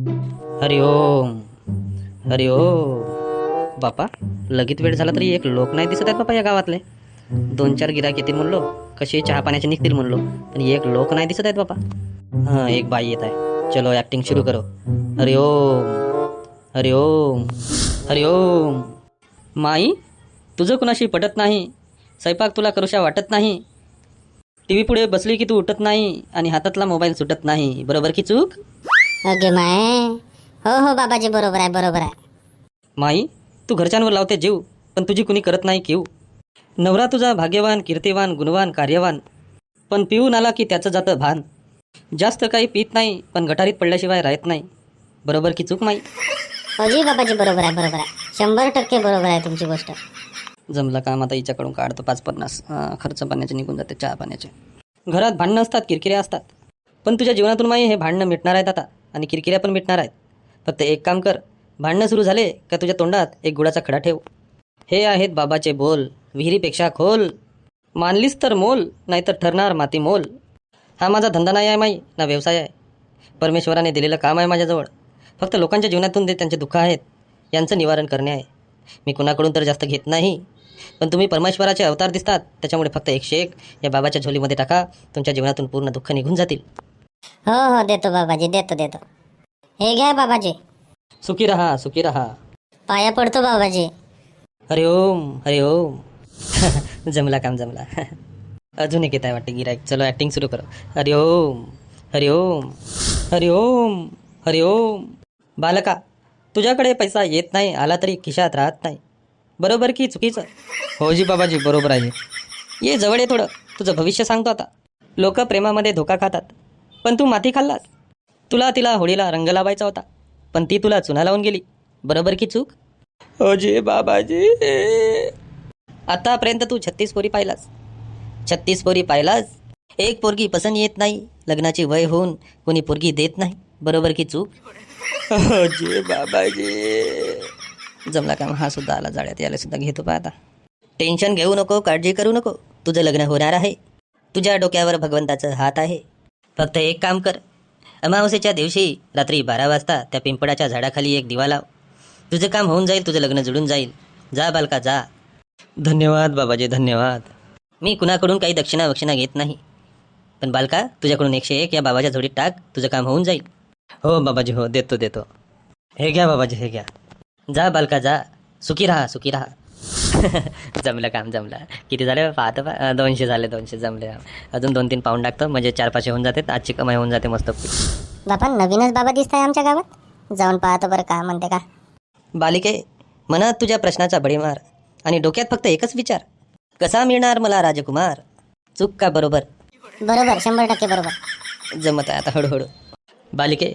हरि ओम. हरि ओम. बापा, लगीत वेळ झाला तरी एक लोक नाही दिसत आहेत बापा या गावातले. 2-4 गिराक येतील म्हणलो, कसे चहा पाण्याचे निघतील म्हणलो, पण एक लोक नाही दिसत आहेत बापा. हां, एक बाई येत आहे. चलो ॲक्टिंग सुरू करो. हरि ओम. हरि ओम. हरि ओम. माई, तुझं कुणाशी पटत नाही, स्वयंपाक तुला करूशा वाटत नाही, टीव्ही पुढे बसली की तू उठत नाही आणि हातातला मोबाईल सुटत नाही. बरोबर की चूक? अगे माय, हो हो बाबाजी, बरोबर आहे बरोबर आहे. माई, तू घरच्यांवर लावते जीव, पण तुझी कुणी करत नाही कीव. नवरा तुझा भाग्यवान, कीर्तिवान, गुणवान, कार्यवान, पण पिऊन आला की त्याचं जातं भान. जास्त काही पित नाही, पण गटारीत पडल्याशिवाय राहत नाही. बरोबर की चूक माई? अजी बाबाजी, बरोबर आहे बरोबर आहे, 100% बरोबर आहे तुमची गोष्ट. जमलं काम आता हिच्याकडून काढतो 5-50. खर्च पाण्याचे निघून जाते, चहा पाण्याचे. घरात भांडणं असतात, किरकिऱ्या असतात, पण तुझ्या जीवनातून माई हे भांडणं मिटणार आहेत आता, आणि किरकिऱ्या पण मिटणार आहेत. फक्त एक काम कर, भांडणं सुरू झाले का तुझ्या तोंडात एक गुळाचा खडा ठेव. हे आहेत बाबाचे बोल, विहिरीपेक्षा खोल, मानलीस तर मोल, नाहीतर ठरणार माती मोल. हा माझा धंदा नाही आहे माई, ना व्यवसाय आहे. परमेश्वराने दिलेलं काम आहे माझ्याजवळ. फक्त लोकांच्या जीवनातून जे त्यांचे दुःख आहेत यांचं निवारण करणे आहे. मी कुणाकडून तर जास्त घेत नाही, पण तुम्ही परमेश्वराचे अवतार दिसतात, त्याच्यामुळे फक्त 101 या बाबाच्या झोलीमध्ये टाका, तुमच्या जीवनातून पूर्ण दुःख निघून जातील. हो हो, देतो बाबाजी, देतो देतो. हे घ्या बाबाजी. सुखी रहा, सुखी रहा. पाया पडतो बाबाजी. हरि ओम. हरि ओम. जमला काम, जमला. अजून एक येत आहे वाटते गिराईक. चलो ॲक्टिंग सुरू करो. हरि ओम. हरि ओम. हरि ओम. हरि ओम. बालका, तुझ्याकडे पैसा येत नाही, आला तरी खिशात राहत नाही. बरोबर की चुकीचं? हो जी बाबाजी, बरोबर आहे. ये जवळ ये थोडं, तुझं भविष्य सांगतो आता. लोक प्रेमामध्ये धोका खातात, पण तू माती खाल्लास. तुला तिला होळीला रंग लावायचा होता, पण ती तुला चुना लावून गेली. बरोबर की चूक? हो जी बाबाजी. आतापर्यंत तू 36 पोरी पाहिलास. 36 पोरी पाहिलास, एक पोरगी पसंत येत नाही. लग्नाची वय होऊन कोणी पोरगी देत नाही. बरोबर की चूक? हो जी बाबाजी. जमला काम. हा सुद्धा आला जाळ्यात, याला सुद्धा घेतो पा आता. टेन्शन घेऊ नको, काळजी करू नको, तुझं लग्न होणार आहे. तुझ्या डोक्यावर भगवंताचं हात आहे. फक्त एक काम कर, अमावस्येच्या दिवशी रात्री 12 वाजता त्या पिंपळाच्या झाडाखाली एक दिवा लाव. तुझं काम होऊन जाईल, तुझं लग्न जुळून जाईल. जा बालका, जा. धन्यवाद बाबाजी, धन्यवाद. मी कुणाकडून काही दक्षिणा घेत नाही, पण बालका, तुझ्याकडून 101 या बाबाच्या जोडीत टाक, तुझं काम होऊन जाईल. हो बाबाजी, हो, देतो देतो. हे घ्या बाबाजी, हे घ्या. जा बालका, जा. सुखी राहा, सुखी राहा. जमलं काम, जमलं. किती झाले पाहतं पा? 200 झाले, 200 जमले. अजून 2-3 पाऊंड टाकतो, म्हणजे 4-5 होऊन जाते. आजची कमाई होऊन जाते मस्त. बापा, नवीनच बाबा दिसत आहे आमच्या गावात. जाऊन पाहतो बरं का म्हणते का. बालिके, मनात तुझ्या प्रश्नाचा बडी मार, आणि डोक्यात फक्त एकच विचार, कसा मिळणार मला राजकुमार? चूक का बरोबर? बरोबर, 100% बरोबर. जमत आहे आता हळूहळू. बालिके,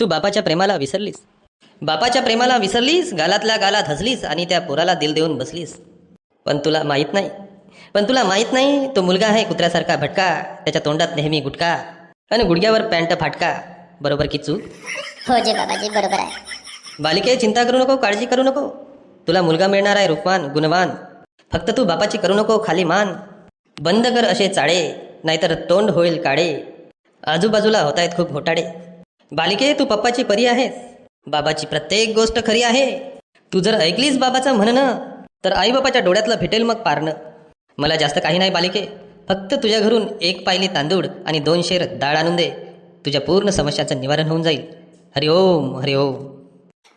तू बापाच्या प्रेमाला विसरलीस. बापाच्या प्रेमाला विसरलीस, गालातल्या गालात हसलीस आणि त्या पोराला दिल देऊन बसलीस. पण तुला माहीत नाही, तो मुलगा आहे कुत्र्यासारखा भटका, त्याच्या तोंडात नेहमी गुटखा आणि गुडघ्यावर पॅन्ट फाटका. बरोबर की चूक? हो जी बाबाजी, बरोबर आहे. बालिके, चिंता करू नको, काळजी करू नको. तुला मुलगा मिळणार आहे रूपवान, गुणवान. फक्त तू बापाची करू नको खाली मान. बंद कर असे चाळे, नाहीतर तोंड होईल काळे. आजूबाजूला होत आहेत खूप घोटाळे. बालिके, तू पप्पाची परी आहेस. बाबाची प्रत्येक गोष्ट खरी आहे. तू जर ऐकलीस बाबाचं म्हणणं, तर आईबापाच्या डोळ्यातलं भेटेल मग पारणं. मला जास्त काही नाही बालिके, फक्त तुझ्या घरून 1 पायली तांदूळ आणि 2 शेर डाळ आणून दे. तुझ्या पूर्ण समस्याचं निवारण होऊन जाईल. हरि ओम. हरि ओम.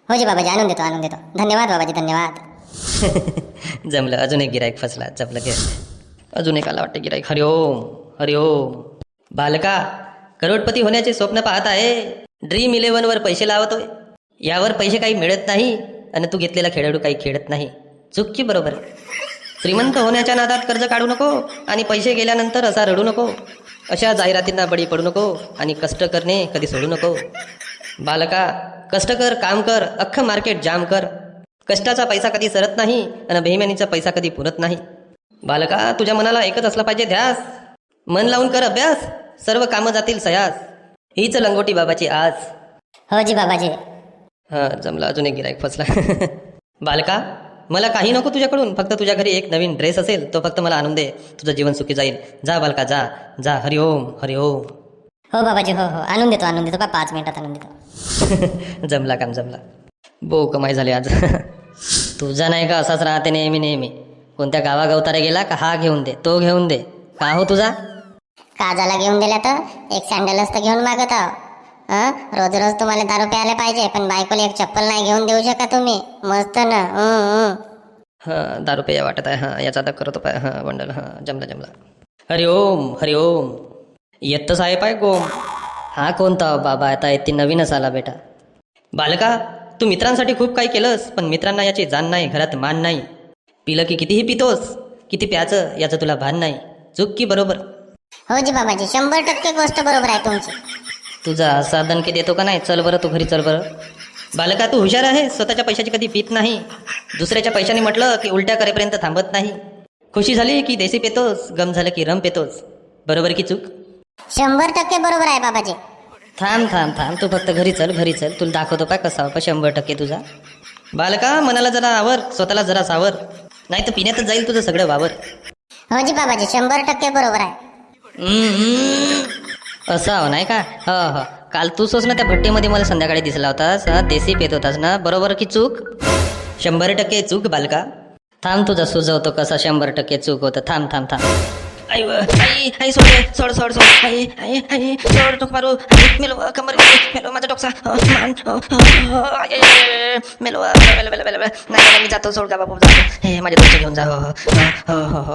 हो जी बाबाजी, आणून देतो आणून देतो. धन्यवाद बाबाजी, धन्यवाद. जमलं. अजून एक गिराईक फसला. जमलं घे. अजून एक आला वाटतं गिराईक. हरि ओम. हरि ओम. बालका, करोडपती होण्याचे स्वप्न पाहत आहे, ड्रीम 11 वर पैसे लावतोय. यावर पैसे काही मिळत नाही, आणि तू घेतलेला खेळाडू काही खेळत नाही. चूक की बरोबर? श्रीमंत होण्याच्या नादात कर्ज काढू नको, आणि पैसे गेल्यानंतर असा रडू नको. अशा जाहिरातींना बळी पडू नको, आणि कष्ट करणे कधी सोडू नको. बालका, कष्ट कर, काम कर, अख्खं मार्केट जाम कर. कष्टाचा पैसा कधी सरत नाही, आणि बेईमानीचा पैसा कधी पुरत नाही. बालका, तुझ्या मनाला एकच असला पाहिजे ध्यास. मन लावून कर अभ्यास, सर्व कामं जातील सयास. हीच लंगोटी बाबाची आज. हो जी बाबाजी. हां, जमला. अजून एक गिराईक फसला. बालका, मला काही नको तुझ्याकडून, फक्त तुझ्या घरी एक नवीन ड्रेस असेल तो फक्त मला आणून दे. तुझं जीवन सुखी जाईल. जा बालका, जा जा. हरि ओम. हरि ओम. हो बाबाजी, हो हो, आणून देतो का 5 मिनिटात आणून देतो. जमला काम जमला. बो कमाई झाली आज. तुझा नाही का असाच राहते नेहमी नेहमी. कोणत्या गावागवतारे गेला का हा घेऊन दे तो घेऊन दे. का हो तुझा? काजाला घेऊन दिल्या तर एक सँडलच तर घेऊन मागत आहो. रोज रोज तुम्हाला दारू प्यायला पाहिजे, पण बायकोला एक चप्पल नाही घेऊन देऊ शकता तुम्ही. मस्त ना. हां दारू पेया वाटत आहे. हां याचा आता करतो पाय. हां बंडल. हां जमला जमला. हरिओम हरिओम. येत्त साहेब आहे गोम. हा कोणता बाबा आता येते नवीनच आला बेटा. बालका तू मित्रांसाठी खूप काही केलंस, पण मित्रांना याची जाण नाही, घरात मान नाही. पिलं की कितीही पितोस, किती प्याचं याचं तुला भान नाही. चूक की बरोबर? हो जी बाबाजी, 100% गोष्ट बरोबर आहे तुमची. तुझा साधन की देतो का नाही? चल बरं तू घरी चल बरं. बालका तू हुशार आहे, स्वतःच्या पैशाची कधी पीत नाही. दुसऱ्याच्या पैशाने म्हटलं की उलट्या करेपर्यंत थांबत नाही. खुशी झाली की देशी पेतोस, गम झालं की रम पेतोस. बरोबर की चूक? 100% बरोबर आहे बाबाजी. थांब थांब थांब तू फक्त घरी चल घरी चल. तुला दाखवतो पाय कसा बापा 100% तुझा. बालका मनाला जरा आवर, स्वतःला जरा सावर, नाही तर पिण्यातच जाईल तुझं सगळं वावर. हो जी बाबाजी, 100% बरोबर आहे. असं हो नाही का? हो हो, काल तू सोस ना त्या भट्टीमध्ये मला संध्याकाळी दिसला होतास. देशी पेत होतास ना. बरोबर की चूक? 100% चूक बालका. थांब तुझा सुचवतो कसा 100% चूक होतं. थांब थांब थांब. आई आई आई सोड सोड सोड सोड. आई आई आई सोड टोक मारू. मेलो कमर मेलो माझा डोकसा मान मेलो नाही मी जातो. सोड का बापू जातो. हे माझ्या डोकं घेऊन जा. हो हो हो हो.